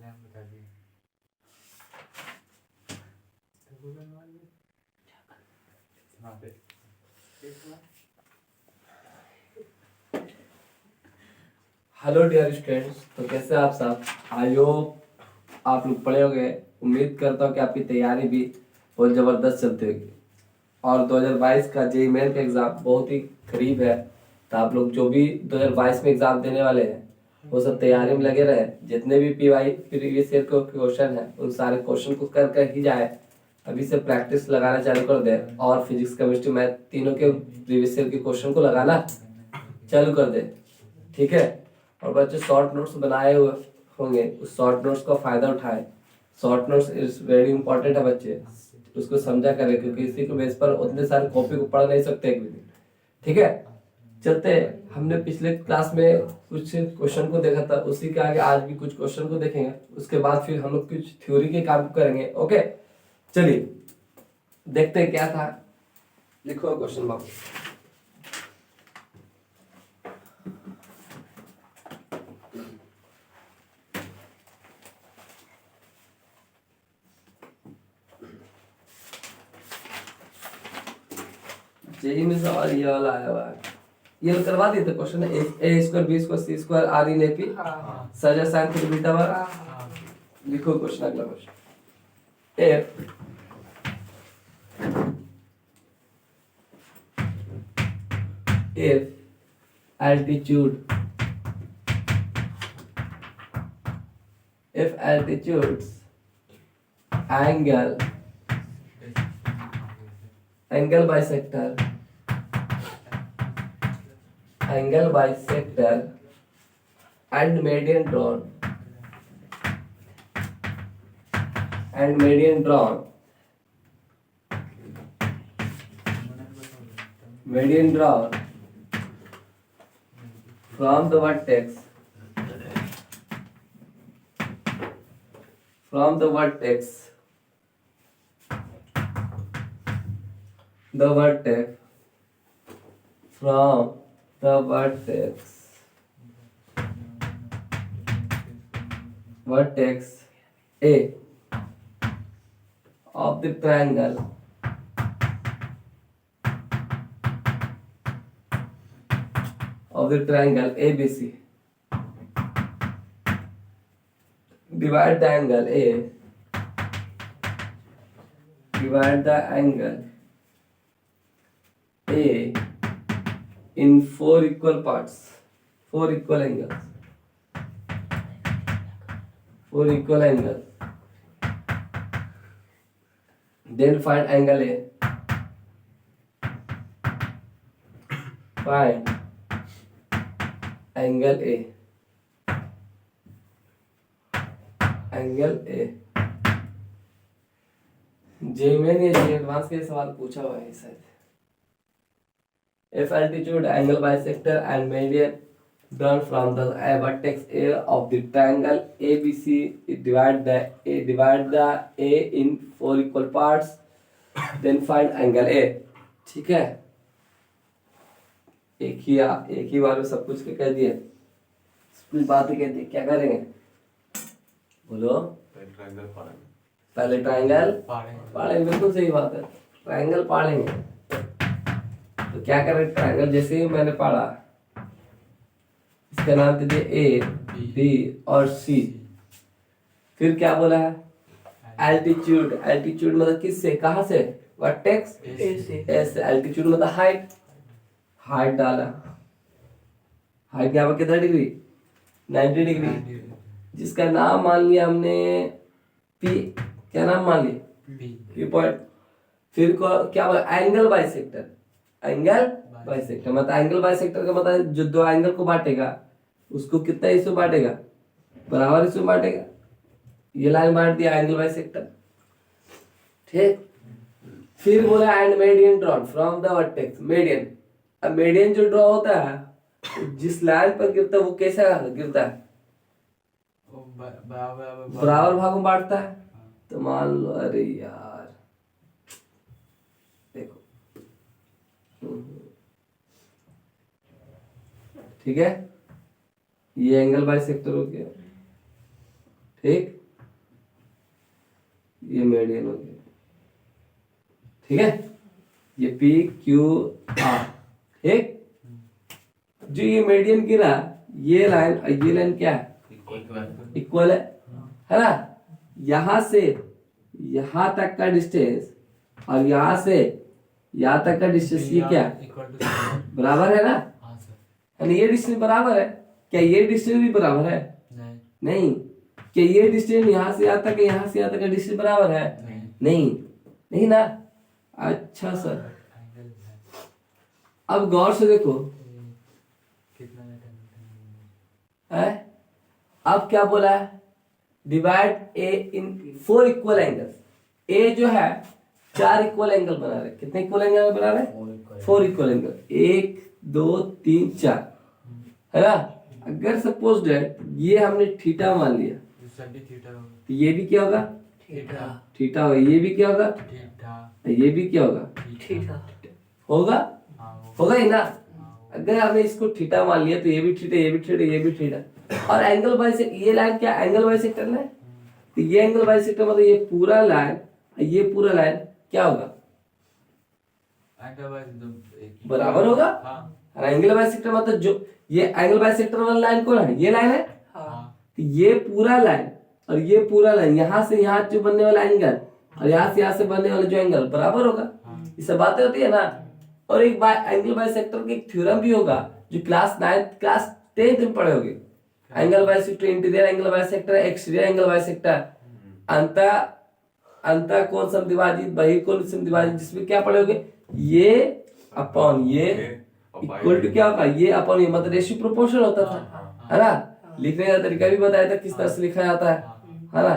Hello dear students, तो कैसे आप सब? आई होप आप लोग पढ़े होंगे। उम्मीद करता हूँ कि आपकी तैयारी भी बहुत ज़बरदस्त चलती होगी और 2022 का जेईई मेन का एग्ज़ाम बहुत ही करीब है। तो आप लोग जो भी 2022 में एग्ज़ाम देने वाले हैं वो सब तैयारी में लगे रहे। जितने भी पीवाई प्रीवियस ईयर के क्वेश्चन हैं उन सारे क्वेश्चन को कर कर ही जाए। अभी से प्रैक्टिस लगाना चालू कर दे और फिजिक्स केमिस्ट्री मैथ तीनों के प्रीवियस ईयर के क्वेश्चन को लगाना चालू कर दे, ठीक है। और बच्चे शॉर्ट नोट्स बनाए हुए होंगे, उस शॉर्ट नोट्स का फायदा उठाए। Short notes is very important है बच्चे, उसको समझा करें क्योंकि इसी के बेस पर उतने सारे कॉपी को पढ़ नहीं सकते एक भी दिन, ठीक है। चलते हमने पिछले क्लास में कुछ क्वेश्चन को देखा था, उसी के आगे आज भी कुछ क्वेश्चन को देखेंगे। उसके बाद फिर हम लोग कुछ थ्योरी के काम करेंगे। ओके, चलिए देखते हैं क्या था। लिखो क्वेश्चन बाबू। जेई में सवाल ये वाला आया हुआ है, ये करवा दिए थे question. A square B square C square are in AP सजा साइन थीटा बीटा बार। लिखो क्वेश्चन, अगला question. if altitude if altitudes angle bisector and median drawn from the vertex the vertex from the vertex A of the triangle ABC. Divide the angle A in four equal parts, four equal angles. Then find angle A. Find angle A. JEE में ये advance के सवाल पूछा हुआ है शायद। If altitude, angle bisector and median drawn from the vertex A of the triangle ABC, divide the A in four equal parts, then find angle A. ठीक है, एक ही बार में सब कुछ कह दिए, कुछ बात ही कहती। क्या करेंगे बोलो? पहले ट्रायंगल पाड़ेंगे। बिल्कुल सही बात है, ट्रायंगल पाड़ेंगे। तो क्या करें, ट्रायंगल जैसे ही मैंने पाड़ा, इसका नाम दे दिए ए बी और सी। फिर क्या बोला है? एल्टीट्यूड मतलब किससे, कहां से? वर्टेक्स ए से। एल्टीट्यूड मतलब हाइट डाला। हाइट यहाँ पर कितना डिग्री? 90 डिग्री। जिसका नाम मान लिया हमने पी। क्या नाम मान लिया? P point. फिर क्या बोला? एंगल बाइसेक्टर मतलब एंगल बाइसेक्टर का मतलब जो दो एंगल को बांटेगा उसको कितना हिस्सों बांटेगा? बराबर हिस्सों बांटेगा। ये लाइन बांट दिया एंगल बाइसेक्टर, ठीक। फिर बोला and median drawn from the vertex. Median, अब मीडियन जो ड्रॉ होता है जिस लाइन पर गिरता है वो कैसा गिरता है? बराबर भाग में बांटता है। तो मान लो, अरे यार देखो, ठीक है, ये एंगल बाइसेक्टर हो गया, ठीक, ये मेडियन हो गया, ठीक है, ये पी क्यू आर, ठीक। जो ये मेडियन गिरा, ये लाइन और ये लाइन क्या है, इक्वल है ना। यहां से यहां तक का डिस्टेंस और यहां से यहां तक का डिस्टेंस ये क्या बराबर है ना, यानी ये डिस्टेंस बराबर है। क्या ये डिस्टेंस भी बराबर है? नहीं। क्या ये डिस्टेंस यहाँ से यहाँ तक, यहाँ से यहाँ तक का डिस्टेंस बराबर है? नहीं, नहीं ना। अच्छा सर, अब गौर से देखो, है अब क्या बोला है, डिवाइड ए इन 4 इक्वल एंगल्स। ए जो है 4 इक्वल एंगल बना रहे, कितने इक्वल एंगल बना रहे? 4 इक्वल एंगल, 1 2 3 4, है ना। अगर सपोज डेट ये हमने थीटा मान लिया, तो ये भी क्या होगा? थीटा होगा। ये भी क्या होगा? ये भी क्या होगा? होगा, होगा ही ना। अगर हमने इसको थीटा मान लिया तो ये भी थीटा, ये भी थीटा, ये भी थीटा। और एंगल बाइसेक्टर, ये लाइन क्या एंगल बाइसेक्टर है? तो ये एंगल बाइसेक्टर मतलब ये पूरा लाइन, ये पूरा लाइन क्या होगा? बराबर होगा। और एंगल बाइसेक्टर मतलब जो ये एंगल बाइसेक्टर वाला लाइन कौन है? ये लाइन है। तो ये पूरा लाइन और ये पूरा लाइन, यहाँ से यहाँ जो बनने वाला एंगल और यहाँ से बनने वाला जो एंगल बराबर होगा। ये सब बातें होती है ना। और एक बार एंगल बाइसेक्टर का एक थ्योरम भी होगा जो क्लास 9 क्लास 10 में पढ़े होगे। Angle bisector, interior angle bisector, exterior angle bisector, अंतः कोण समद्विभाजित, बहिर्कोण समद्विभाजित, जिसमें क्या पढ़ोगे? ये अपॉन ये इक्वल टू क्या होगा? ये अपॉन ये, मतलब रेशियो प्रोपोर्शनल होता था, है ना। लिखने का तरीका भी बताया था किस तरह से लिखा जाता है ना।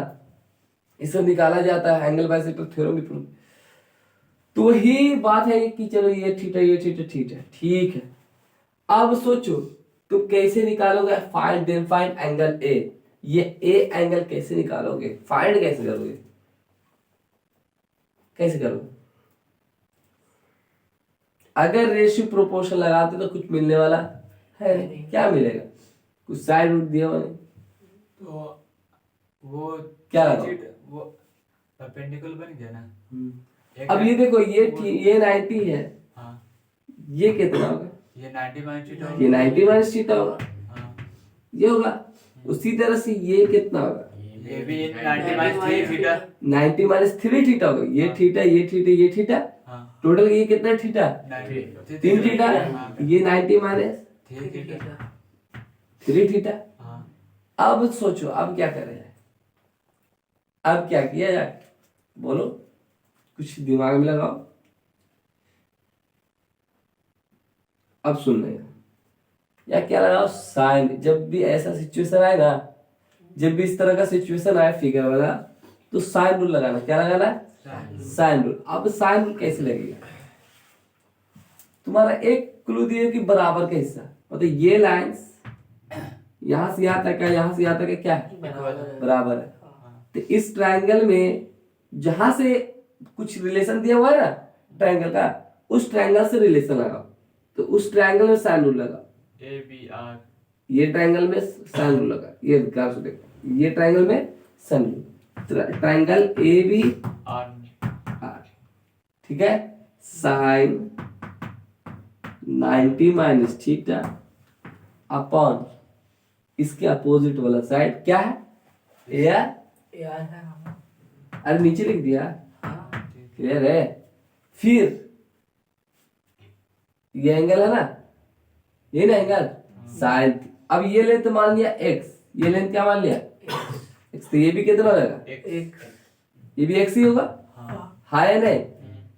इसे निकाला जाता है, एंगल बाइसेक्टर थ्योरम भी प्रूव। तो वही बात है कि चलो ये थीटा, ये थीटा, ठीक है। अब सोचो तुम कैसे निकालोगे? Find then find angle A. ये ए एंगल कैसे निकालोगे? फाइंड कैसे करोगे? कैसे करोगे? अगर रेशियो प्रोपोर्शन लगाते तो कुछ मिलने वाला है नहीं। क्या मिलेगा? कुछ साइड रूट दिया हुआ नहीं, तो वो क्या लगा? वो परपेंडिकुलर बन गया ना। अब ये देखो, ये 90 है, हाँ, ये कितना होगा? ये 90 माइनस थीटा ये 90 माइनस थीटा होगा, हाँ, ये होगा। उसी तरह से ये कितना होगा? ये भी 90 माइनस 3 थीटा, 90 माइनस 3 थीटा होगा। ये थीटा, ये थीटा, ये थीटा, हाँ, टोटल ये कितना थीटा? 3 थीटा। ये 90 माइनस 3 थीटा, 3 थीटा। हाँ। अब सोचो, अब क्या करें? अब क्या किया जाए? बोलो, कुछ दिमाग में लगाओ। अब सुन रहे या क्या लगाओ? साइन। जब भी ऐसा सिचुएशन आए ना, जब भी इस तरह का सिचुएशन आए फिगर वाला, तो साइन रूल लगाना। क्या लगाना? Sine rule. अब साइन रूल कैसे लगेगा? तुम्हारा एक क्लू दिए कि बराबर का हिस्सा, मतलब ये लाइंस यहां से यहां तक है, यहां से यहां तक है, क्या है? बराबर है। तो इस ट्रायंगल में जहां से कुछ रिलेशन दिया हुआ है ना ट्रायंगल का, उस ट्रायंगल से रिलेशन लगाओ। तो उस ट्रायंगल में साइन रूल लगा। ABR, ये ट्रायंगल में साइन रूल लगा। ये ध्यान से देखो, ये ट्रायंगल में साइन रूल, ट्रायंगल ABR, ठीक है। साइन 90 माइनस थीटा अपॉन इसके अपोजिट वाला साइड क्या है? एआर। अरे नीचे लिख दिया, क्लियर है। फिर ये एंगल है ना, ये ना एंगल साइन। अब ये लेंथ मान लिया x, ये लेंथ क्या मान लिया? x। तो ये भी कितना हो जाएगा? ये भी x ही होगा, हाँ या नहीं?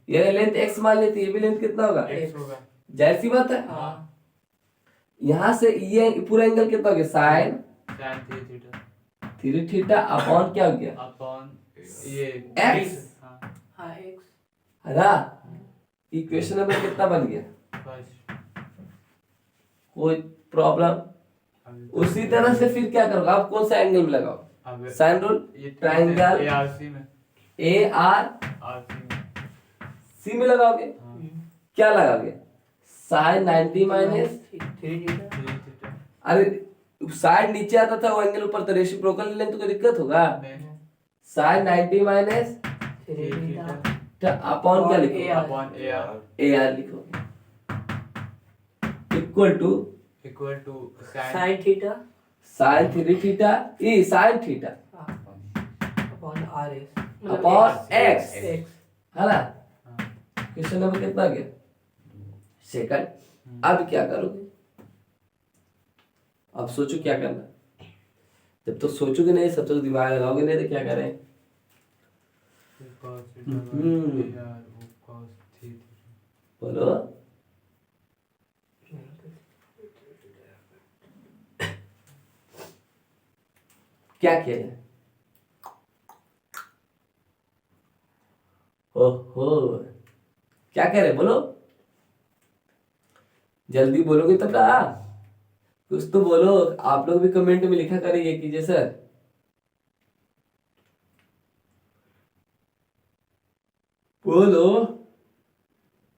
ये लेंथ x मान लिया तो ये भी लेंथ कितना होगा? X होगा। जाहिर सी बात है। यहां से ये पूरा एंगल कितना हो गया? साइन 3 थीटा अपॉन क्या हो गया? अपॉन ये x, हाँ, है ना। इक्वेशन नंबर कितना बन गया? फर्स्ट। कोई प्रॉब्लम? उसी तरह से फिर क्या करोगे? आप कौन सा एंगल में लगाओ? Sine rule. ट्रायंगल ARC में, ARC में में लगाओगे। क्या लगाओगे? Sine 90 minus, 3 theta. अरे साइड नीचे आता था वो एंगल ऊपर, तो रेसिप्रोकल लेंगे तो कोई दिक्कत होगा? नहीं sine 90 minus three theta upon क्या लिखो? अपॉन ए आर लिखो, equal to sine theta sine 3 theta E sine theta upon R S upon X, X है ना? क्वेश्चन नंबर कितना गया? सेकंड। अब क्या करोगे? अब सोचो क्या करना। जब तो सोचोगे नहीं, सब तक दिमाग लगाओगे नहीं, तो क्या करें? बोलो। क्या किया जाए? ओहो, क्या कह रहे? बोलो, जल्दी बोलोगे तब ना, कुछ तो बोलो। आप लोग भी कमेंट में लिखा करिए कीजिए सर। बोलो।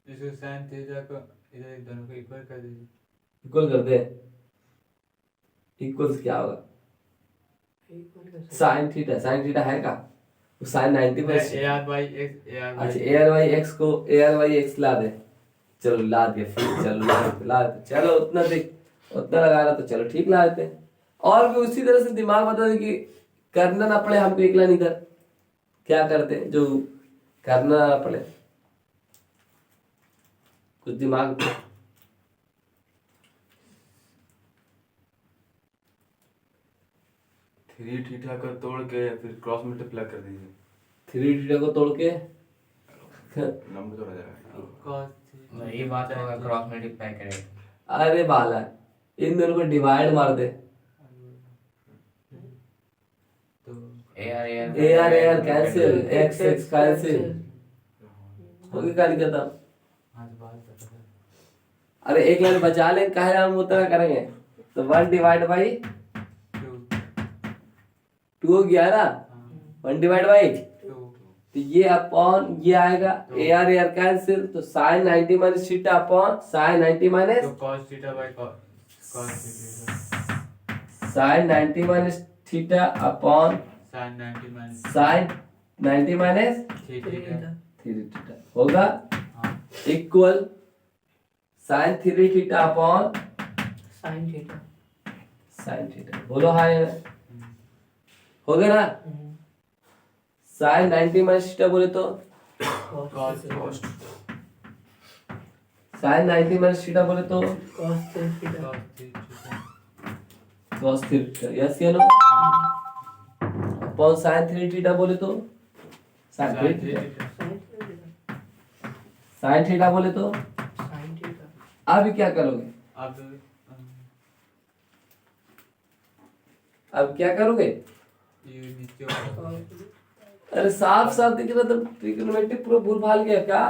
इसको साइन थीटा को इधर दोनों को इक्वल कर दीजिए। इक्वल कर दे। इक्वल क्या होगा? साइन थीटा है का? साइन 90 पर ए आर बाई एक्स अच्छा ए आर वाई एक्स को ए आर वाई एक्स ला दे। चलो ला दिया, फिर चलो ला दे। चलो उतना देख, उतना लगा रहा तो चलो ठीक ला देते हैं। और भी उसी तरह से दिमाग बता दे कि करना ना पड़े हमको एक लाइन इधर। क्या करते हैं जो करना ना पड़े, कुछ दिमाग। थ्री थीटा को तोड़ के फिर क्रॉस मल्टीप्लाई कर दीजिए। 3 थीटा को तोड़ के नंबर तो आ जाएगा। cos ये बात होगा क्रॉस मल्टीप्लाई करेगा। अरे बाला, इन दोनों को डिवाइड मार दे। तो ए R cancel, x x cancel हो गया। क्या लिखा था? आज बात बता अरे एक लाइन बचा ले, काहे हम उतना करेंगे? तो 1 डिवाइड बाई 2 हो गया ना, 1 डिवाइड बाई 2 तो ये अपॉन ये आएगा, ए आर कैंसिल, तो sine 90 minus theta upon sine 90 minus तो cos theta by cos theta sine 90 minus theta upon sin 90 minus sine 90 minus 3 theta 3 theta होगा हाँ equal sine 3 theta upon sin theta sine theta. बोलो हाँ या ना? हो गया ना? साइन 90 माइनस थीटा बोले तो cos साइन 90 माइनस थीटा बोले तो cos theta cos theta. Yes या नो? अपॉन साइन 3 थीटा बोले तो साइन 3 थीटा। साइन थीटा बोले तो sin थीटा अब क्या करोगे? अब क्या करोगे? ये नीचे वाला अरे साफ साफ दिख रहा था, ट्रिग्नोमेट्री पूरा भूल भाल गया क्या?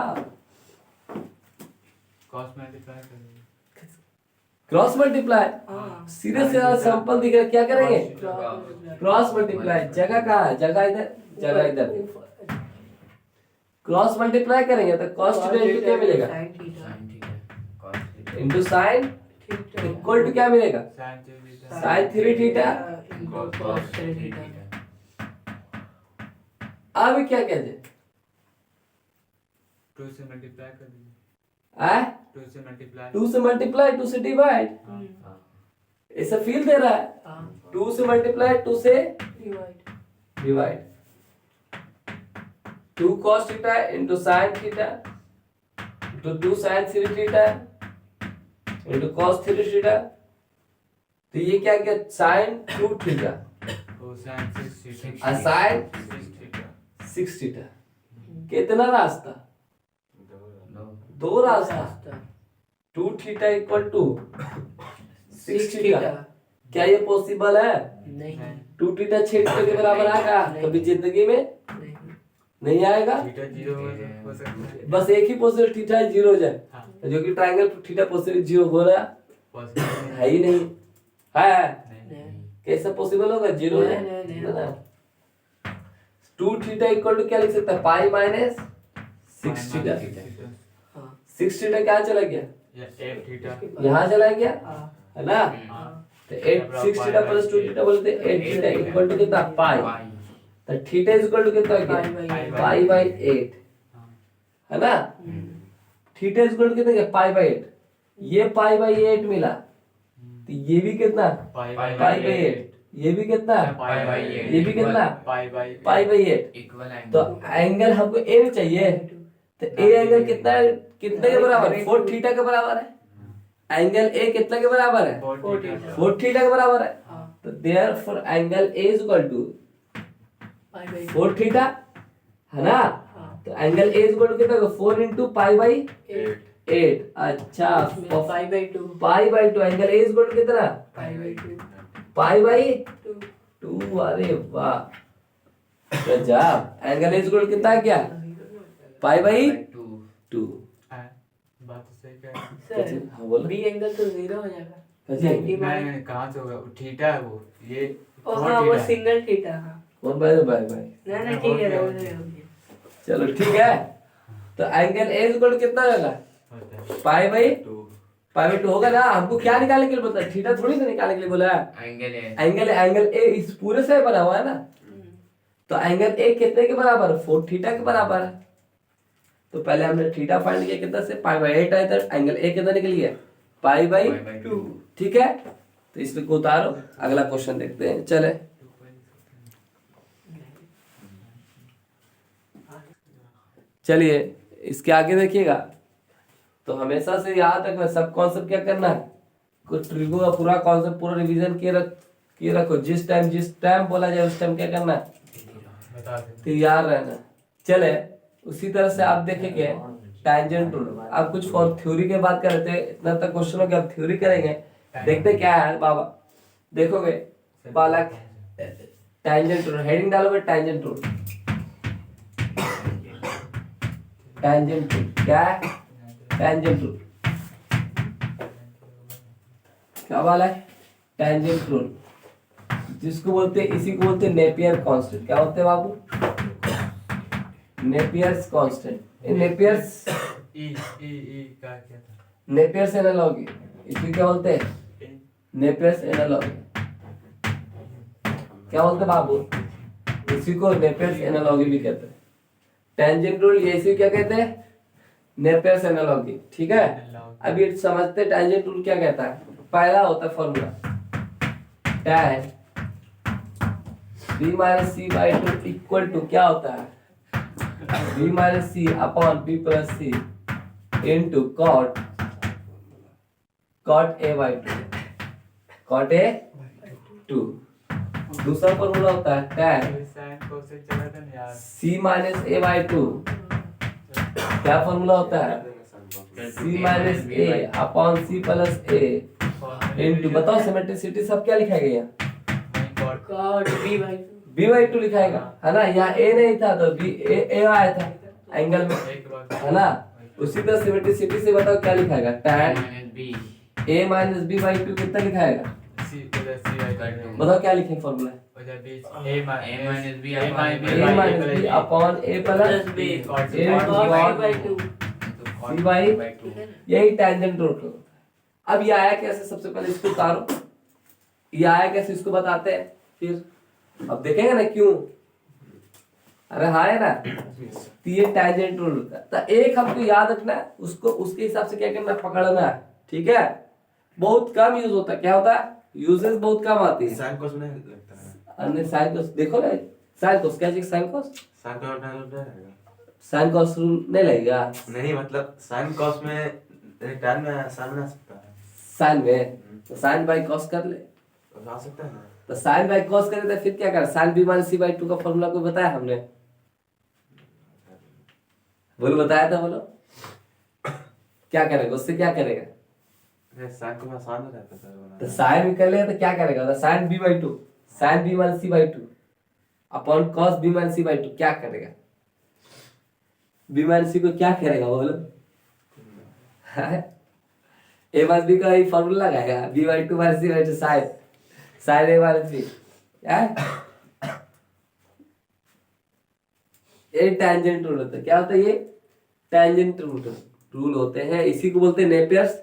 cos मल्टीप्लाई करेंगे क्रॉस मल्टीप्लाई सीधे से सिंपल दिख रहा है। क्या करेंगे? Cross multiply. जगह कहाँ है? जगह इधर, जगह इधर। क्रॉस मल्टीप्लाई करेंगे तो cos थीटा इनटू क्या मिलेगा? इनटू साइन इक्वल टू क्या मिलेगा? sin theta sine 3 theta. cos theta अब क्या कहते? 2 से मल्टीप्लाई कर दीजिए 2 से मल्टीप्लाई 2 से मल्टीप्लाई, 2 से डिवाइड। ऐसा फील दे रहा है। 2 से मल्टीप्लाई, 2 से divide. 2 cos theta into sine theta into 2 sine 3 theta into cos 3 theta. तो ये क्या किया? साइन 2 थीटा और sin 6 थीटा और साइन 6 थीटा 6 थीटा। कितना रास्ता? 2 रास्ता। 2 थीटा इक्वल टू 6 थीटा। क्या ये पॉसिबल है? नहीं 2 थीटा 6 थीटा के बराबर आएगा कभी जिंदगी में? नहीं आएगा। थीटा 0 हो सकता है बस एक ही पॉसिबल थीटा 0 हो जाए, हाँ जो कि ट्रायंगल थीटा पॉसिबल 0 हो रहा पॉसिबल है ही नहीं। है नहीं कैसा पॉसिबल होगा? 0 है। 2 थीटा इक्वल टू क्या लिख सकता है? Pi minus 6 theta. 6 थीटा क्या चला गया? या f थीटा यहाँ चला गया, है ना? तो 8 6 थीटा प्लस 2 थीटा बोलते हैं 8 थीटा इक्वल टू कितना पाई, तो थीटा इज इक्वल टू कितना हो गया पाई बाय 8 है ना। थीटा इज इक्वल टू कितना गया पाई बाय 8, ये पाई बाय 8 मिला, तो ये भी कितना पाई पाई बाय 8, ये भी कितना पाई बाय 8, ये भी कितना pi by pi by 8। Equal तो एंगल हमको ए में चाहिए, तो ए एंगल कितना है, कितने के बराबर है 4 थीटा के बराबर है। एंगल ए कितना के बराबर है 4 थीटा के बराबर है, तो therefore angle A is equal to 4 theta है ना। तो angle A is equal to कितना 4 into पाई बाय 8। अच्छा pi by 2 angle A is equal to कितना पाई बाय 2। अरे वाह गजब, angle A is equal to कितना है क्या पाई बाय 2। बात तो सही कह कैसे? हाँ बोलो। बी एंगल तो 0 हो जाएगा। कैसे? 90 माइनस नहीं कहाँ से होगा, वो थीटा है वो, ये ओ फोर हाँ वो थीटा है। सिंगल थीटा हाँ। वन बाय बाय बाय नहीं नहीं ठीक है हो गया। चलो ठीक है। तो angle A is equal to कितना होगा होता है। पाई बाय 2 पाई 2 होगा ना। हमको क्या निकालने के लिए बोलता है, थीटा थोड़ी ना निकालने के लिए बोला है। एंगल ए इस पूरे से बना हुआ है ना, तो एंगल ए कितने के बराबर है 4 थीटा के बराबर है। तो पहले हमने थीटा फाइंड किया कितना से पाई बाय 8 आया था, एंगल ए कितना निकल गया पाई बाय 2। ठीक है, तो इसको को उतारो, अगला क्वेश्चन देखते हैं। चले चलिए इसके आगे देखिएगा। तो हमेशा से याद रखना सब कॉन्सेप्ट क्या करना है, कुछ ट्रिगो का पूरा कॉन्सेप्ट पूरा रिवीजन किए रखो। जिस टाइम बोला जाए उस टाइम क्या करना है बता दे। तैयार रहना। चले उसी तरह से आप देखेंगे टैंजेंट रूल। आप कुछ फॉर थ्योरी के बात कर रहे थे, इतना तक क्वेश्चन हो गया, अब थ्योरी करेंगे। देखते क्या है बाबा, देखोगे बालक टैंजेंट रूल हेडिंग डालोगे टैंजेंट रूल। टैंजेंट रूल क्या है, टैंजेंट रूल क्या वाला है टैंजेंट रूल, जिसको बोलते हैं, इसी को बोलते हैं नेपियर कांस्टेंट। क्या बोलते हैं बाबू, नेपियर्स कांस्टेंट। नेपियर्स ई क्या क्या था? नेपियर्स एनालॉजी, इसी क्या बोलते हैं नेपियर्स एनालॉजी। क्या बोलते हैं बाबू, इसी को नेपियर्स एनालॉजी भी कहते हैं। टेंजेंट रूल ये इसी क्या कहते हैं नेपियर्स एनालॉजी। ठीक है, अभी समझते हैं टेंजेंट रूल क्या कहता है। पहला होता है formula tan b minus C by 2 equal to क्या होता है b minus C upon b plus C into cot a by 2 cot a 2। दूसरा फॉर्मूला होता है tan ये साइन कोसेक चला था ना यार। c minus a by 2। क्या फॉर्मूला होता है c minus a upon c plus a into, बताओ सिमेट्रिसिटी सब क्या लिखा गया कॉट b बाई 2 लिखाएगा है ना। यहाँ a नहीं था तो b a आया था एंगल में है ना। उसी तरह सिमेट्रिसिटी से बताओ क्या लिखाएगा tan a minus b by 2 कितना लिखाएगा, सी प्लस सी बाई 2 बताओ क्या लिखे फॉर्मूला हो जाए बीच a minus b a minus b upon a plus b c by, यही टेंजेंट रूल होता है। अब ये आया कैसे, सबसे पहले इसको उतारो, ये आया कैसे इसको बताते हैं, फिर अब देखेंगे ना क्यों। अरे हाँ है ना, तो ये टेंजेंट रूल होता है। तो एक हमको याद रखना है, उसको उसके हिसाब से क्या करना है, पकड़ना है। ठीक है, बहुत कम यूज होता है। क्या होता है, यूजेस बहुत कम आती है। साइन कोस में नहीं लगता है। अन्य साइन कोस देखो ना, साइन कोस क्या चीज, साइन कोस साइन का उल्टा उल्टा रहेगा। साइन कोस रूल नहीं लगेगा नहीं मतलब साइन कॉस में tan में साइन बना सकता है, साइन में, तो साइन बाई कॉस कर ले। आ सकता है ना। तो साइन बाई कॉस करे तो फिर क्या कर, sine B minus C by 2 का फॉर्मूला कोई बताया हमने, बोलो बताया था, बोलो क्या करेगा उससे, क्या करेगा। अरे साइन को आसान हो जाता है तो साइन भी कर लेगा तो क्या करेगा, तो sine B by 2 sine B minus C by 2 upon cos B minus C by 2 क्या करेगा, बी माइनस सी को क्या करेगा बोलो। ए माइनस बी का ही फॉर्मूला लगाएगा, B by 2 minus C by 2 sine sine A minus B. ये टैंजेंट रूल होता है। क्या होता है ये टैंजेंट रूल होते हैं, इसी को बोलते हैं नेपियर्स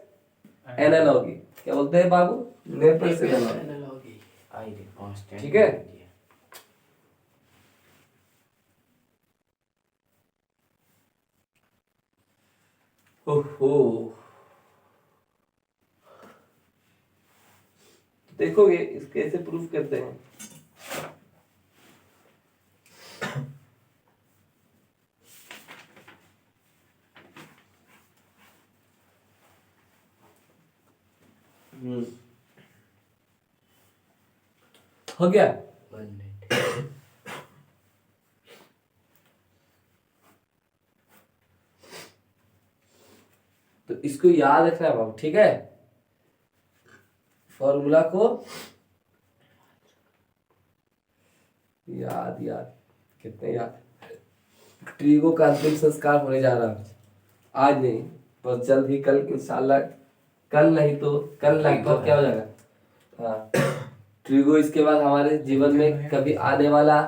एनालॉजी। क्या बोलते हैं बाबू, नेपल से लेना है। एनालॉजी आई रे कांस्टेंट ठीक है। ओहो, देखोगे इसके कैसे प्रूफ करते हैं। हो गया। 1 मिनट तो इसको याद रखना बाबू, ठीक है। फॉर्मूला को याद याद कितने याद। ट्रीगो का अंतिम संस्कार होने जा रहा है आज नहीं, बस जल्द ही, कल इंशाल्लाह। कल नहीं तो कल लगभग क्या हो जाएगा। हाँ, ट्रीगो इसके बाद हमारे जीवन में कभी आने वाला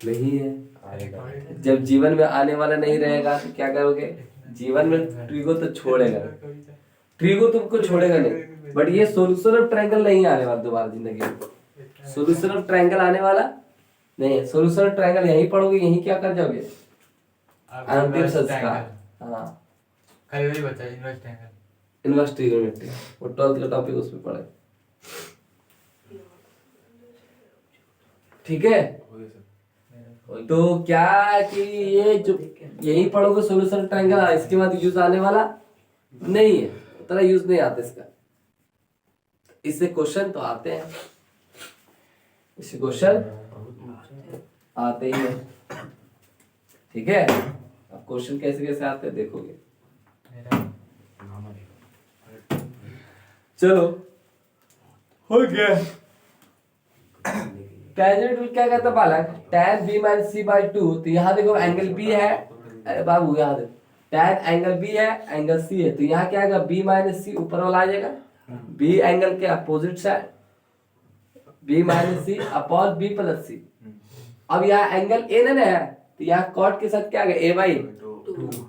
नहीं है। आएगा। जब जीवन में आने वाला नहीं रहेगा तो क्या करोगे। जीवन में ट्रीगो तो छोड़ेगा, ट्रीगो तुमको छोड़ेगा नहीं, बट ये सोल्यूशन ऑफ ट्रायंगल नहीं आने वाला दोबारा जिंदगी में। सोल्यूशन ऑफ ट्रायंगल आने वाला नहीं है। सोल्यूशन ऑफ ट्रायंगल यहीं पढ़ोगे, यहीं क्या कर जाओगे, अंतिम संस्कार। हाँ, खाली वही बचा इन्वर्स ट्रायंगल। इन्वर्स ट्रिग्नोमेट्री, वो 12th का टॉपिक उसमें पढ़े। ठीक है। हो गया सर। तो क्या है कि ये जो यही पढ़ोगे सोल्यूशन ट्रायंगल, इसके बाद यूज आने वाला नहीं है, उतना यूज नहीं आता इसका। इससे क्वेश्चन तो आते हैं, इससे क्वेश्चन आते ही हैं। ठीक है। अब क्वेश्चन कैसे कैसे आते हैं देखोगे। मेरा नाम आएगा। चलो, हो गया। टेंजेंट रूल क्या कहता है बालक, tan b minus C by 2। तो यहाँ देखो एंगल b है, अरे बाबू यहाँ देखो tan एंगल b है, एंगल c है, तो यहाँ क्या आएगा, b माइनस सी ऊपर वाला आ जाएगा, b एंगल के opposite side, b minus C upon b plus सी। अब यहाँ एंगल a ना है, तो यहाँ कॉट के साथ क्या आ गया, a बाई 2।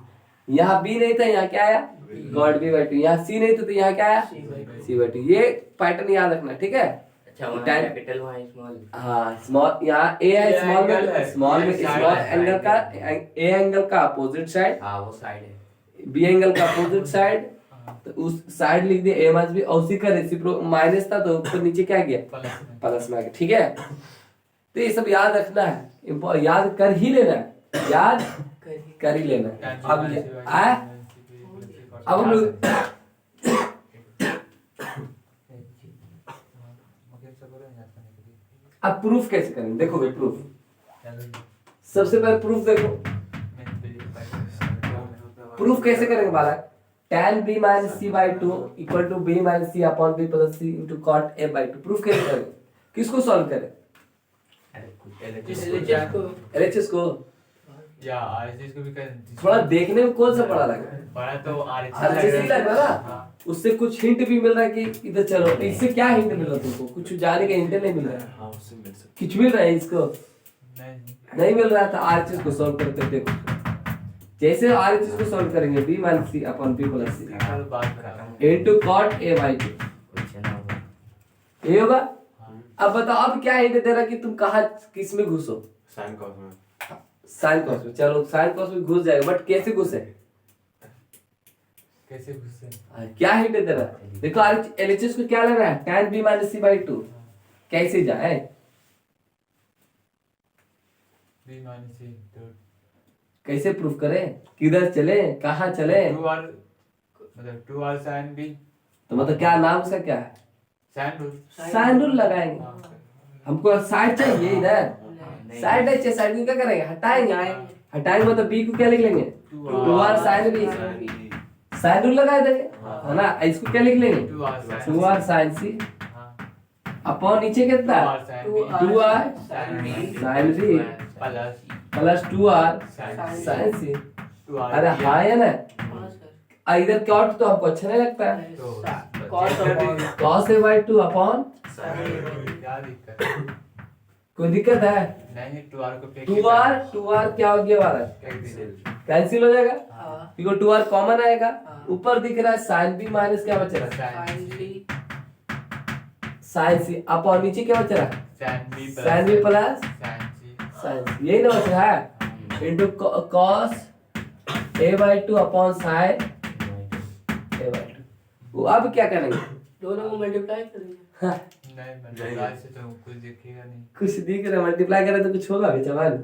यहाँ b नहीं था, यहाँ क्या आया, कॉट b बाई 2। यहाँ c नहीं था, तो यहाँ क्या आया, c बाई 2। ये पैटर्न याद रखना, ठीक है। अच्छा, वहाँ tan- कैपिटल वहाँ स्मॉल। हाँ, स्मॉल यहाँ ए है, स्मॉल में स्मॉल एंगल का ए एंगल का अपोजिट साइड, हाँ वो साइड है। बी एंगल का अपोजिट साइड, तो उस साइड लिख दिया ए माइनस बी, और उसी का रेसिप्रो माइनस था तो ऊपर नीचे क्या गया, प्लस में आ गया। ठीक है। तो ये सब याद रखना है, याद कर ही लेना है, याद कर ही लेना है। अब हम लोग अब प्रूफ कैसे करेंगे, देखोगे प्रूफ। सबसे पहले प्रूफ देखो, प्रूफ कैसे करेंगे बालक, tan b minus C by 2 equal to b minus C upon b plus C into cot a by 2। Proof कैसे करेंगे, किसको सॉल्व करें, LHS को। या आरएचएस को भी कर। थोड़ा देखने में कौन सा बड़ा लगा, बड़ा तो RHS ही लग रहा ना, उससे कुछ हिंट भी मिल रहा है कि इधर चलो। इससे क्या हिंट मिल रहा है तुमको, कुछ जाने का हिंट नहीं मिल रहा है, हाँ उससे मिल सकता कुछ मिल रहा है इसको नहीं नहीं मिल रहा था। RHS को सॉल्व करके देखो, जैसे RHS को सॉल्व करेंगे b minus C upon b plus सी कल बात कर रहा हूँ। इनटू कॉट a बाई 2, कुछ ना होगा। ये होगा। अब बताओ, अब क्या हिंट दे रहा कि तुम कहाँ किस में घुसो, साइन कॉस में। साइन कॉस में। चलो साइन कॉस में घुस जाएगा, बट कैसे घुसे, कैसे घुसे। क्या हिंट दे रहा है देखो। LHS को क्या लग रहा है, tan b minus C by 2, कैसे जाए, बी माइनस सी तो कैसे प्रूफ करें, किधर चले, कहाँ चले। 2r मतलब 2r sin b तो मतलब क्या नाम उसका क्या है, sin रूल। साइन रूल लगाएंगे। हमको साइड चाहिए इधर, साइड नहीं चाहिए, साइड को क्या करेंगे, हटाएंगे। हटाएंगे मतलब बी को क्या लिख लेंगे, 2r sin b, sine rule लगा देंगे, है ना। इसको क्या लिख लेंगे, 2r sin c अपॉन नीचे कितना, 2r sin b plus 2r sin c। अरे हाँ है ना, इधर कॉट तो हमको अच्छा नहीं लगता है, cos a बाई 2 अपॉन, क्या दिक्कत कोई दिक्कत है, नहीं। 2r को फेंक 2r क्या हो गया वाला, कैंसिल हो जाएगा, क्योंकि 2r कॉमन आएगा। ऊपर दिख रहा है sin b माइनस क्या बचेगा, साइन सी अपॉन नीचे क्या बच रहा है Sin B plus sine B plus Sin C sine C, यही ना बच रहा है into cos A by two upon sine A by two. अब क्या करेंगे दोनों को मल्टीप्लाई कर दिया। हाँ, नहीं मल्टीप्लाई से तो कुछ दिखेगा नहीं। कुछ दिख रहा है मल्टीप्लाई करें तो कुछ होगा भी जवान।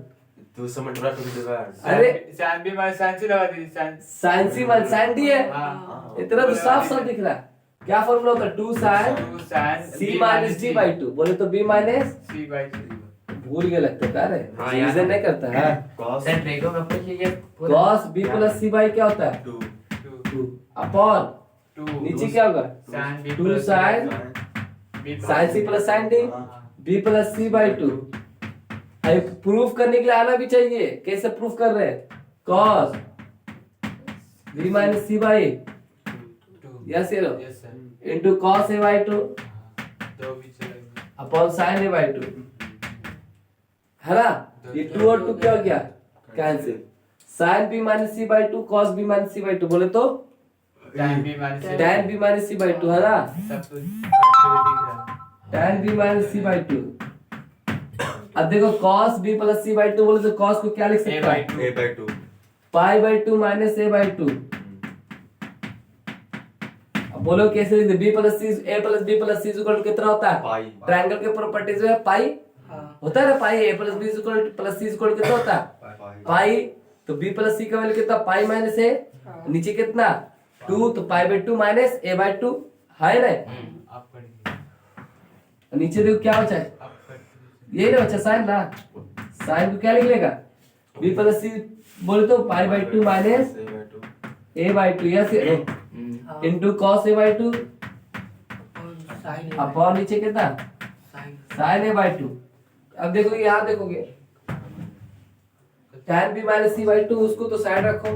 तो समझ रहा टू द डिवाइड अरे Sin B minus Sin C लगा दीजिए Sin साइन सी वन साइन डी है, हाँ इतना तो साफ साफ दिख रहा है। क्या फॉर्मूला होता है two sine 2 sin C minus D by two, बोले तो बी माइनस C by 2 भूल गए लगता है क्या रे हाँ यार। रीजन नहीं करता है। cos सर ट्रेको का पूछ लीजिए पूरा। Cos B plus C by क्या होता है 2 टू अपॉन 2 नीचे क्या होगा Sin B two plus sine B plus sine C plus sine D हाँ। B plus C by two. Proof करने के लिए आना भी चाहिए, कैसे प्रूफ कर रहे हैं cos B minus C by 2 yes ये लो Yes sir into cos A by two दो भी चलेगा upon sine A by two, है ना। ये टू और टू क्या हो गया cancel. Sine B minus C by two cos B minus C by two, बोले तो Tan B minus C tan B minus C by two, है ना। सब कुछ अच्छे से दिख रहा है। tan B minus C by two. अब देखो cos b plus C by two बोले तो cos को क्या लिख A सकते by हैं 2 a by 2 pi by two minus A by two. अब बोलो कैसे लिखते b plus C a plus b plus C equal to कितना होता है पाई ट्रायंगल के प्रॉपर्टीज में पाई हाँ होता है ना, pi a plus b equal to plus C equal to कितना होता है पाई पाई। तो b प्लस सी का वैल्यू कितना पाई माइनस ए, नीचे कितना 2 तो pi by two minus A by two, है ना। आप पढ़िए नीचे देखो क्या बचा है, आप पढ़िए यही ना बच्चा साइन ना, साइन को क्या लिख लेगा b प्लस सी बोले तो pi by two minus a by 2 A by two या हाँ into cos A by two sine upon नीचे कितना sine sine A by two. अब देखो यहाँ देखोगे tan B minus C by two, उसको तो साइड रखो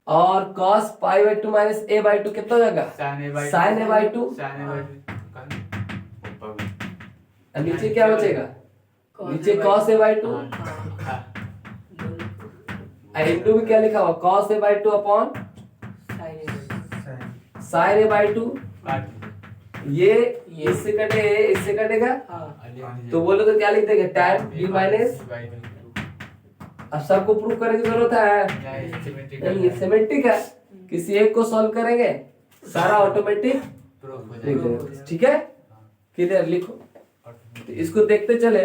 और cos pi by two minus A by two कितना हो जाएगा Sin A by 2 sine A by two. Sin A by 2 ऊपर में और नीचे क्या बचेगा नीचे cos ए बाई टू हाँ और इंटू में क्या लिखा हुआ cos A by two upon sine A by to. काट ये इससे कटे इससे कटेगा हाँ तो बोलो तो क्या लिख देंगे tan बी माइनस। अब सबको प्रूफ करने की जरूरत है नहीं, ये सिमेट्रिक है, किसी एक को सॉल्व करेंगे सारा ऑटोमेटिक लिख देंगे, ठीक है। किधर लिखो तो इसको देखते चले।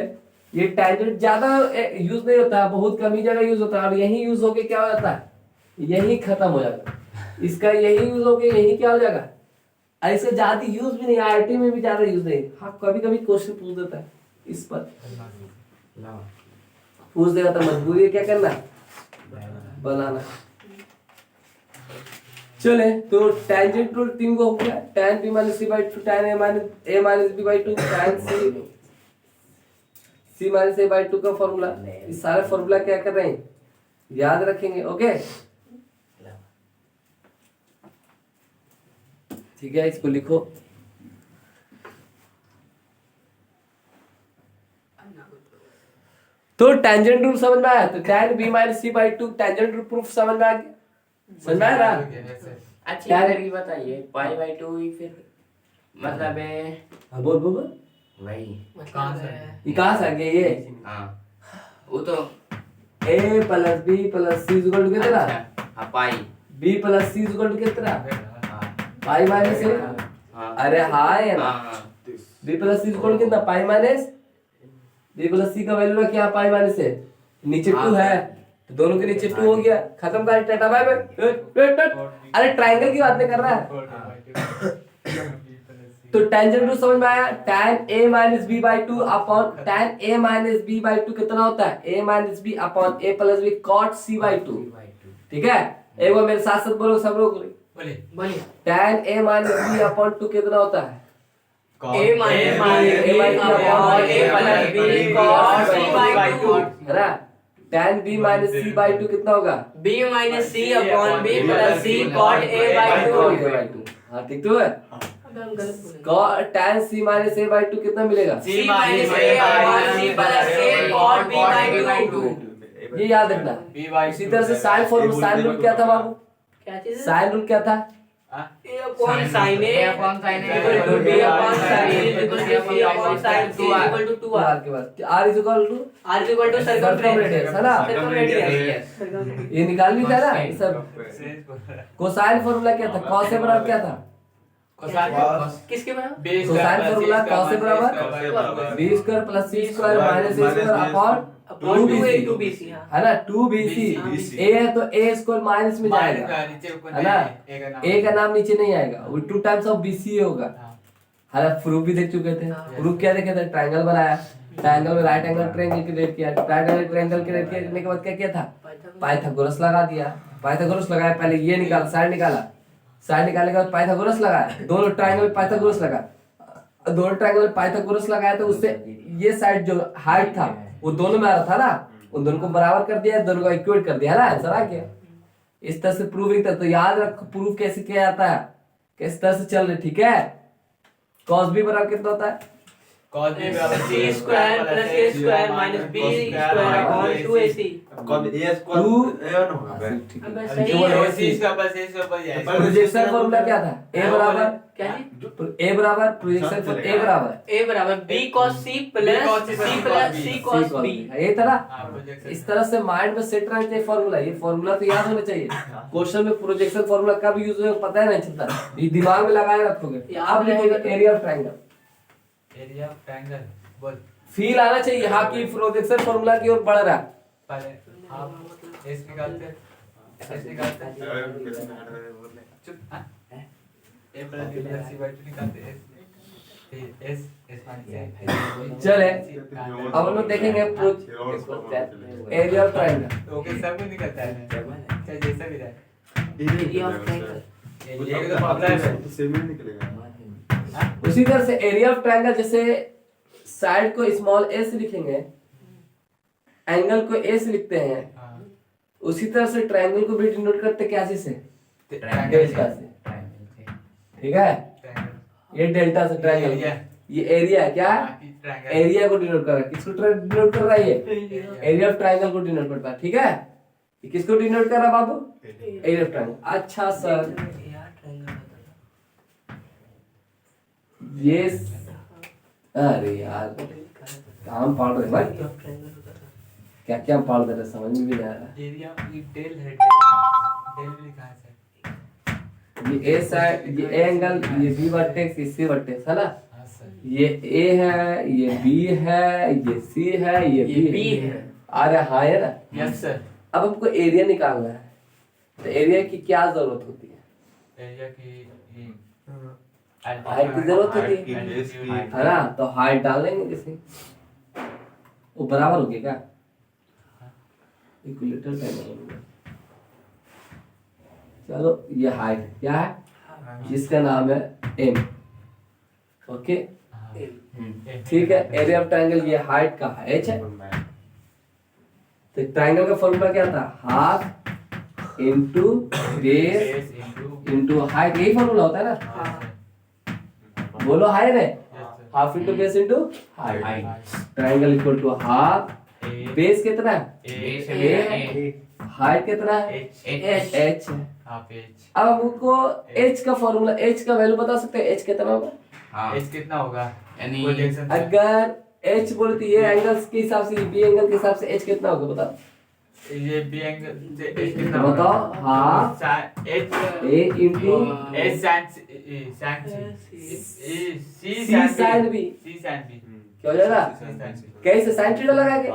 ये टैंजेंट ज्यादा यूज नहीं होता है, बहुत कम ही जगह यूज होता है और यही यूज होके क्या हो जाता है यही खत्म हो जाता है। इसका यही यूज होके यही क्या हो जाएगा, ऐसे ज्यादा यूज भी नहीं, आईआईटी में भी ज्यादा यूज नहीं। हाँ कभी कभी क्वेश्चन पूछ देता है इस पर, पूछ देगा तो मजबूरी है क्या करना बनाना। चले तो टेंजेंट रूल 3 को हो गया, tan b minus C by two tan a minus b by two tan c minus a by two का फॉर्मूला। इस सारे फॉर्मूला क्या कर रहे हैं याद रखेंगे, ओके ठीक है। इसको लिखो तो टेंजेंट रूल समझ में आया, तो tan b minus C by two tangent rule proof समझ में आ गया, समझ में आया ना। अच्छी क्या- करके बताइए पाई बाई टू ही फिर मतलब है हाँ बोल बोल बोल। वही कहाँ से? ये कहाँ से आ गया ये हाँ वो तो a plus b plus c equal to कितना अच्छा हाँ pi b plus c equal to कितना हाँ पाई माइनस a। हाँ अरे हाँ है ना, हाँ हाँ b plus c equal to कितना pi minus b plus c का वैल्यू क्या पाई माइनस है, नीचे 2 है तो दोनों के नीचे 2 हो गया, खत्म कर टाटा बाय बाय। अरे ट्रायंगल की बात नहीं कर रहा है। तो टेंजेंट रूल समझ में आया, tan a minus b by two upon tan a minus b by two कितना होता है a minus b upon a plus b cot c by two, ठीक है। एक बार मेरे साथ साथ बोलो सब लोग, बोलिए बोलिए tan a minus b upon 2 कितना होता है a minus b upon a plus b cos c by 2 है ना। tan b minus c by 2 कितना होगा b minus c upon b plus c cot a by 2। हाँ ठीक तो है। tan c minus a by 2 कितना मिलेगा c minus a upon c plus a cot b by 2। ये याद रखना। B by इसी तरह से साइन फॉर्मूला, साइन रूल क्या था बाबू, क्या चीज है? साइन रूल क्या था A upon sin A A upon sin A equal to B upon sin A equal to C upon sin C equal to 2R. R के बाद R is equal to R is equal to circumradius, है ना? circumradius. ये निकालनी था ना ये सब। सेंस बोल रहा है कोसाइन फॉर्मूला क्या था? cos से बराबर क्या था? किसके बराबर? B cosine square formula plus cos से बराबर B b square plus c square minus a square upon upon 2A 2BC. हाँ. है ना 2bc। a है तो a स्क्वायर माइनस में जाएगा, नीचे ऊपर है ना? नहीं, a का नाम नीचे नहीं आएगा, वो 2 टाइम्स ऑफ bc होगा। है ना? प्रूफ भी देख चुके थे। प्रूफ क्या देखे थे? ट्रायंगल बनाया, ट्रायंगल में राइट एंगल ट्रायंगल क्रिएट किया, राइट एंगल ट्रायंगल क्रिएट करने के बाद क्या किया था? पाइथागोरस लगा दिया। पाइथागोरस लगाया, पहले ये निकाला, साइड निकाला, साइड निकालने के बाद पाइथागोरस लगाया, दोनों ट्रायंगल में पाइथागोरस लगा, दोनों ट्रायंगल में पाइथागोरस लगाया तो उससे ये साइड जो हाइट था वो दोनों में आ रहा था ना, उन दोनों को बराबर कर दिया, दोनों को इक्वेट कर दिया, है ना? आंसर आ गया। इस तरह से प्रूविंग था। तो याद रखो प्रूफ कैसे किया जाता है, किस तरह से चल रही, ठीक है? cos b बराबर कितना होता है? cos B बराबर C square plus A square minus B square upon 2AC. अबे सही जो है. है C इसका बस A इसका बस है प्रोजेक्शन फॉर्मूला क्या था? a बराबर क्या जी? a बराबर प्रोजेक्शन फॉर्मूला a बराबर A बराबर B cos C plus C plus C cos B. ये था ना? हाँ, projection। इस तरह से माइंड में सेट रहना चाहिए फॉर्मूला। ये फॉर्मूला तो याद होना चाहिए। क्वेश्चन में प्रोजेक्शन फॉर्मूला कब यूज होगा पता ही नहीं चलता, ये दिमाग में लगाए रखोगे। आप लिखोगे area of triangle, area of triangle बोल फील आना चाहिए हाँ कि प्रोजेक्शन फॉर्मूला की ओर बढ़ रहा है। पहले आप एस निकालते चुप हाँ A plus B plus C by 2 निकालते एस माइनस चले अब हम लोग देखेंगे एरिया ऑफ ट्रायंगल। ओके सब कुछ निकलता है चाहे जैसा भी रहे एरिया ऑफ ट्रायंगल. ये तो प्रॉब्लम है उसी तरह से एरिया ऑफ ट्रायंगल, जैसे साइड को स्मॉल a से लिखेंगे, एंगल को a से लिखते हैं, उसी तरह से ट्रायंगल को भी डिनोट करते क्या से? डेल्टा से। ठीक है? ये डेल्टा से ट्रायंगल, ये एरिया है क्या? एरिया को डिनोट कर रहा है। किसको डिनोट कर रहा है? ये एरिया ऑफ ट्रायंगल को डिनोट करता है। ठीक है? ये किसको डिनोट कर रहा है बाबू? Area of triangle. अच्छा सर ये अरे यार काम पढ़ रहे भाई, क्या क्या पढ़ रहे समझ में भी नहीं आ रहा। एरिया ये डेल है डेल भी लिखा है सर ये ए साइड, ये ए एंगल, ये बी वर्टेक्स, ये सी वर्टेक्स, है ना? हां सर ये ए है, ये बी है, ये सी है, ये बी है। अरे हाँ है ना? Yes sir. अब हमको एरिया निकालना है, तो एरिया की क्या जरूरत होती है? एरिया की हाइट की जरूरत होती है ना? तो हाइट डाल लेंगे जैसे वो बराबर हो गया क्या? Equilateral triangle. चलो ये हाइट क्या है जिसका नाम है m। ओके ठीक है। एरिया ऑफ ट्रायंगल ये हाइट का h है। तो ट्रायंगल का फॉर्मूला क्या था? Half into base into height, यही फॉर्मूला होता है ना? बोलो हाइट है, half into base into height. Triangle equal to half, base कितना है? हाइट कितना है? h है। अब हमको h का फॉर्मूला, h का वैल्यू बता सकते हैं? h कितना होगा? एज कितना होगा यानी प्रोजेक्शन अगर h बोले तो ये एंगल्स के हिसाब से, बी एंगल के हिसाब से h कितना होगा बताओ? ये बी एंगल से एज कितना तो बताओ। Half H a into H sine C sin B। C sine B क्या हो जाएगा? कैसे sin थीटा लगाएंगे?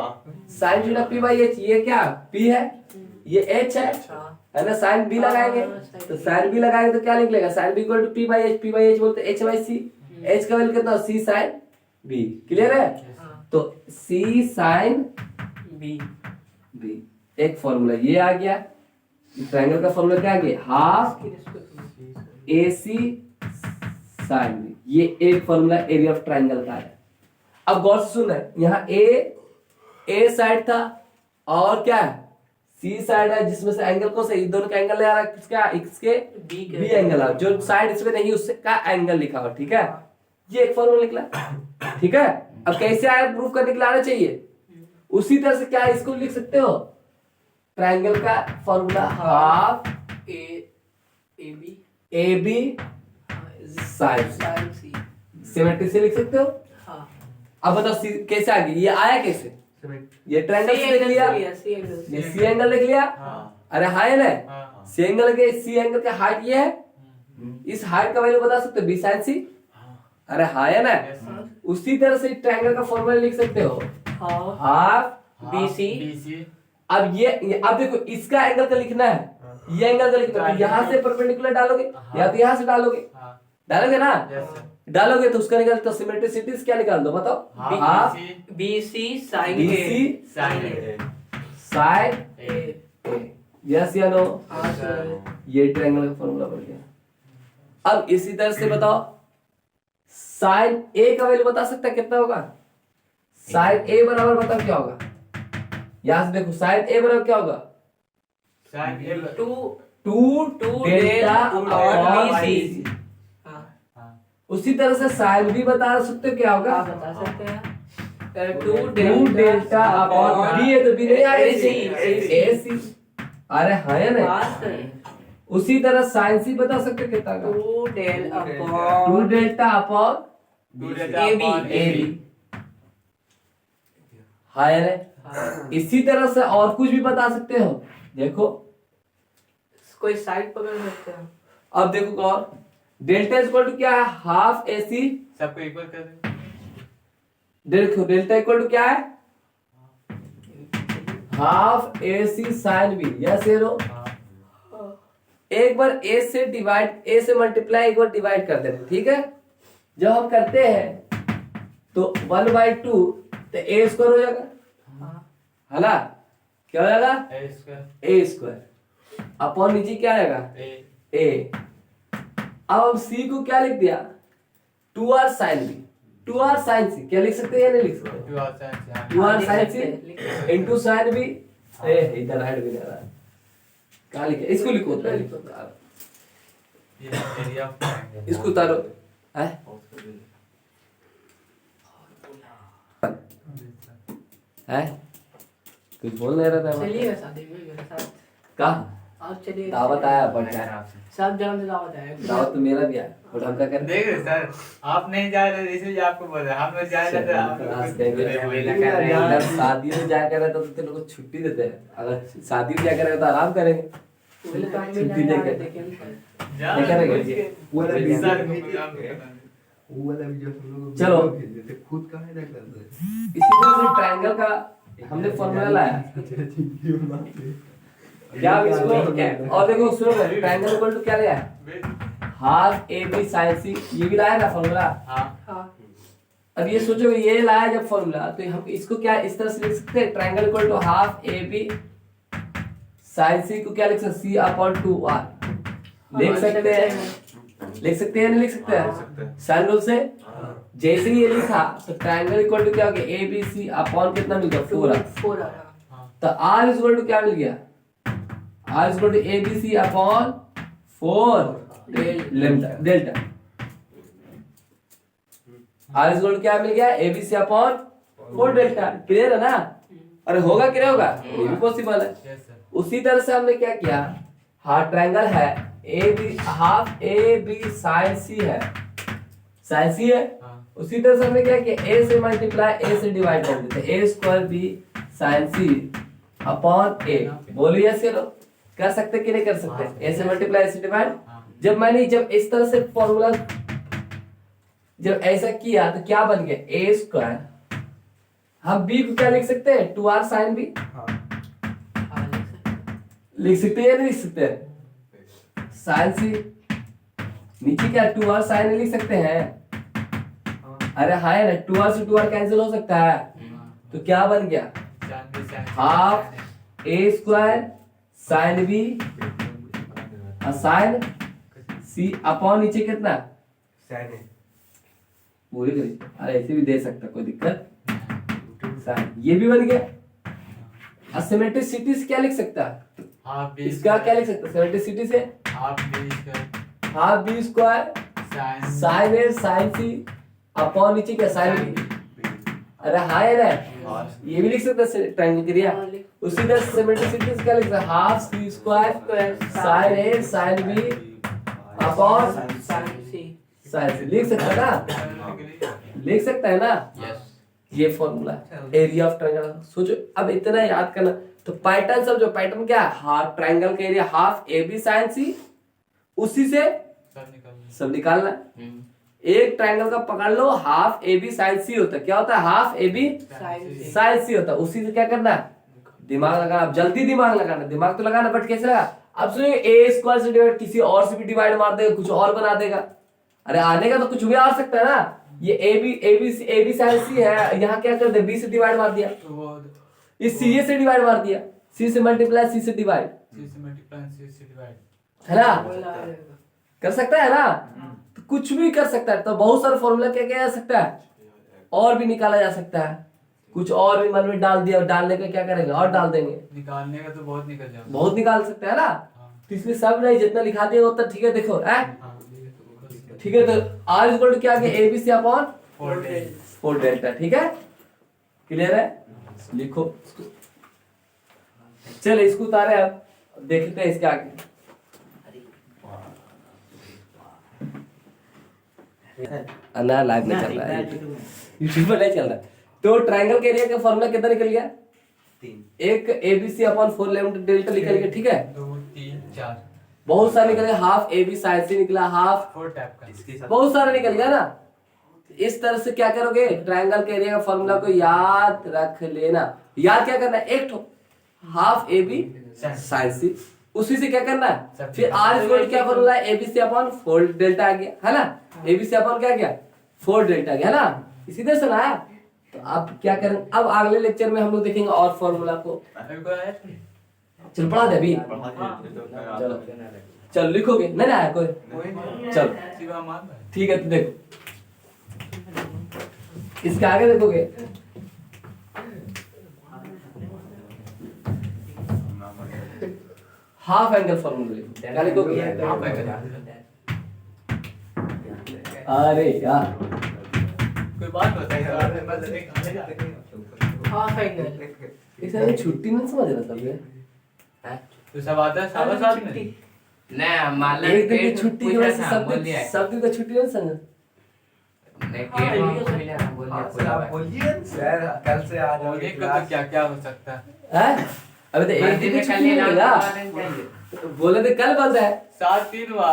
sin theta p by h, ये क्या p है, ये h है ना? sin b लगाएंगे तो sin b लगाएंगे तो क्या निकलेगा? sin b equal to p by h, p by h बोलते h बाई c, h का वैल्यू कितना? c sin b। क्लियर है? तो c sin b एक फॉर्मूला ये आ गया। ट्रायंगल का फॉर्मूला क्या आ गया? Half ac sin b। ये एक फॉर्मूला एरिया ऑफ ट्रायंगल का है। अब गौर से सुन, यहाँ ए साइड था और क्या है? सी साइड है, जिसमें से एंगल को से दोनों का एंगल ले आ रहा है। किसका? इसके बी एंगल आ, जो साइड इसमें नहीं उसका एंगल लिखा हुआ। ठीक है? ये एक फॉर्मूला निकला। ठीक है? अब कैसे आया प्रूफ करने के लिए आना चाहिए। उसी तरह से क्या इसको लिख सकते हो? ट्रायंगल का formula half A B A B sine sine C. Symmetry से लिख सकते हो। हाँ अब बताओ कैसे आ गई, ये आया कैसे? ये ट्रायंगल से देख लिया, सी एंगल ये सी एंगल देख लिया। अरे हाँ है ना, हाँ। सी एंगल के सी एंगल का हाइट ये है, इस हाइट का वैल्यू बता सकते हो बी साइन सी। अरे हाँ है ना, उसी तरह से ट्रायंगल का फॉर्मूला लिख सकते हो हाँ हाफ। BC। अब ये अब देखो इसका एंगल का लिखना है, ये एंगल का लिखना है, तो यहाँ से परपेंडिकुलर डालोगे या तो यहाँ से डालोगे, डालोगे ना, डालोगे तो उसका निकाल तो सिमेट्रिसिटीज क्या निकाल दो बताओ। Half BC sine BC sine sine A. Yes या नो, हाँ सर। ये ट्रायंगल का फॉर्मूला बन गया। अब इसी तरह से बताओ साइन ए का वैल्यू बता सकता है कितना होगा? साइन ए बराबर बताओ क्या होगा? यहां से देखो साइन ए बराबर क्या होगा? Two delta upon BC। उसी तरह से साइन भी बता सकते हो क्या होगा? आप बता सकते हैं टू डेल्टा अपॉन बी है तो बी नहीं आएगा, ए सी। अरे हाँ या नहीं, उसी तरह साइन सी बता सकते हो कितना का? Two del two upon delta upon A B. हाँ या नहीं, इसी तरह से और कुछ भी बता सकते हो। देखो कोई साइड पकड़ सकते हैं। अब देखो और डेल्टा इक्वल टू क्या है? हाफ ए सी। सबको इक्वल कर दे। देखो डेल्टा इक्वल टू क्या है? हाफ ए सी साइन बी। यस ये लो, एक बार ए से डिवाइड, ए से मल्टीप्लाई एक बार डिवाइड कर देना, ठीक है। जब हम करते हैं तो 1/2 तो ए स्क्वायर हो जाएगा, है ना? क्या हो जाएगा? ए स्क्वायर अपॉन नीचे क्या आएगा? ए। अब हम सी को क्या लिख दिया? 2r sin b, 2r sin c। क्या लिख सकते हैं या नहीं लिख सकते? 2r sin c into sin b। इधर ऐड भी नहीं आ रहा है, क्या लिखे? इसको लिखो, इसको उतारो है। कुछ बोल नहीं रहा था। चलिए शादी में मेरे साथ। कहाँ आप चलिए। दावत आया बढ़िया, सब जगह से दावत है। दावत तो मेरा भी है, और हम क्या करें? देख रहे सर, आप नहीं जा रहे इसलिए आपको बोल रहे हैं। हम लोग जा रहे थे, आप अगर शादी में जा कर तो तेरे को छुट्टी देते हैं, अगर शादी में जा कर तो आराम करेंगे, छुट्टी देकर नहीं करेंगे। चलो खुद का है ना कर दे। इसी तरह से ट्रायंगल का हमने फॉर्मूला लाया क्या इसको क्या? और देखो सुनो, ट्रायंगल इक्वल टू क्या लिया है? हाफ ए बी साइन सी। ये भी लाया ना फॉर्मूला। हाँ अब ये सोचो ये लाया जब फॉर्मूला, तो हम इसको क्या इस तरह से लिख सकते हैं? Triangle equal to half A B sine C को क्या लिख सकते हैं? सी अपॉन 2r लिख सकते हैं, लिख सकते हैं नहीं लिख सकते हैं? साइन रूल से जैसे ही ये लिखा तो ट्रायंगल इक्वल टू क्या हो गया? ए बी सी अपॉन कितना मिल गया? 4r। तो r इक्वल टू क्या मिल गया? r equal to A B C upon 4 delta. r equal to क्या मिल गया? A B C upon 4 delta. Clear है ना? अरे होगा कि नहीं होगा? ये भी पॉसिबल है। उसी तरह से हमने क्या किया? हाँ ट्रायंगल है A B, half A B sine C है, साइन सी है। उसी तरह से हमने क्या किया? ए से मल्टीप्लाई ए से डिवाइड कर देते, ए square B sine C upon ए। बोलिए ऐसे लो, कर सकते कि नहीं कर सकते? ए से मल्टीप्लाई ए से डिवाइड। जब इस तरह से फॉर्मूला जब ऐसा किया तो क्या बन गया? ए स्क्वायर। हम बी को क्या लिख सकते हैं? 2r साइन बी लिख सकते हैं या नहीं लिख सकते हैं? साइन सी नीचे क्या 2r साइन लिख सकते हैं? अरे हाँ है ना, 2r से 2r कैंसिल हो सकता है, तो क्या बन गया? हाफ ए square sine B sine C upon नीचे कितना? पूरी करिए। अरे ऐसे भी दे सकता, कोई दिक्कत साइन। ये भी बन गया। सिमेट्रिसिटी से क्या लिख सकता है? इसका क्या लिख सकता है सिमेट्रिसिटी से? Half B square sine A sine C upon नीचे क्या? Sine B. अरे हाँ है ना, ये भी लिख सकते हैं ट्रायंगल क्रिया। उसी तरह सिमेट्रिसिटी से क्या लिख सकता है? Half C square sine A sine B upon sin c sine C लिख सकते हैं ना, लिख सकते हैं ना। यस ये फॉर्मूला एरिया ऑफ ट्रायंगल। सोचो अब इतना याद करना, तो पैटर्न समझो, पैटर्न क्या है, हाफ ट्रायंगल का area half A B sine C, उसी से सब निकालना है। एक ट्रायंगल का पकड़ लो, half A B sine C होता है, क्या होता है, half A B sin c sine C होता है, उसी से क्या करना है, दिमाग लगाना। अब जल्दी दिमाग लगाना, दिमाग तो लगाना बट कैसे लगा। अब सुनिए ए स्क्वायर से डिवाइड किसी और से भी डिवाइड मार देगा, कुछ और बना देगा। अरे आने का तो कुछ भी आ सकता है ना। ये ए बी साइन सी है, यहाँ क्या कर दे, बी से डिवाइड मार दिया, ये सी से डिवाइड मार दिया, सी से मल्टीप्लाई सी से डिवाइड, है ना, कर सकता है ना। तो कुछ भी कर सकता है। तो बहुत सारे फॉर्मूला क्या क्या जा सकता है, और भी निकाला जा सकता है। कुछ और भी मन में डाल दिया, डालने का क्या करेंगे, और डाल देंगे, निकालने का तो बहुत निकल जाएगा। बहुत निकाल सकते हैं ना। तो इसमें सब नहीं, जितना लिखा दिया उतना ठीक है। देखो ठीक है, तो आर इक्वल टू क्या आ गया, A B C upon 4 delta. ठीक है, क्लियर है, लिखो। चलो इसको उतारे, अब देखते हैं इसके आगे। ना लाइव नहीं चल रहा है, यूट्यूब पर नहीं चल रहा है। तो ट्रायंगल के एरिया का फॉर्मूला कितना निकल गया, एक A B C upon 4 lambda delta निकल गया। ठीक है, 2 3 4 बहुत सारे निकल गया, हाफ ए बी साइन सी निकला, हाफ 4 टैप का। बहुत सारा निकल गया ना। इस तरह से क्या करोगे, ट्रायंगल के एरिया का फॉर्मूला को याद रख लेना। याद क्या करना है, एक ठो half A B sine C, उसी से क्या करना है, फिर आर इक्वल क्या फॉर्मूला है, A B C upon 4 delta आ गया, है ना। ए बी सी अपॉन क्या गया, 4 डेल्टा गया, है ना। इसी तरह से लाया। तो अब क्या करें, अब अगले लेक्चर में हम लोग देखेंगे और फॉर्मूला को। चल पढ़ा दे अभी, चलो चल लिखोगे, नहीं आया कोई, चल ठीक है। तो देखो इसके आगे देखोगे, हाफ एंगल फॉर्मूला क्या लिखोगे, अरे यार कोई बात बताइए। half angle इसे छुट्टी नहीं समझ रहा सब। तो सब आता है सारा साथ में। नहीं मान लो एक दिन की छुट्टी की वजह से बोलिए सब दिन का छुट्टी नहीं समझ। नहीं बोलिए सर कल से आ बोलिए तो क्या क्या हो सकता है। हैं, अबे तो एक दिन की छुट्टी मिलेगा, बोले तो कल बंद है। 7 3 हुआ।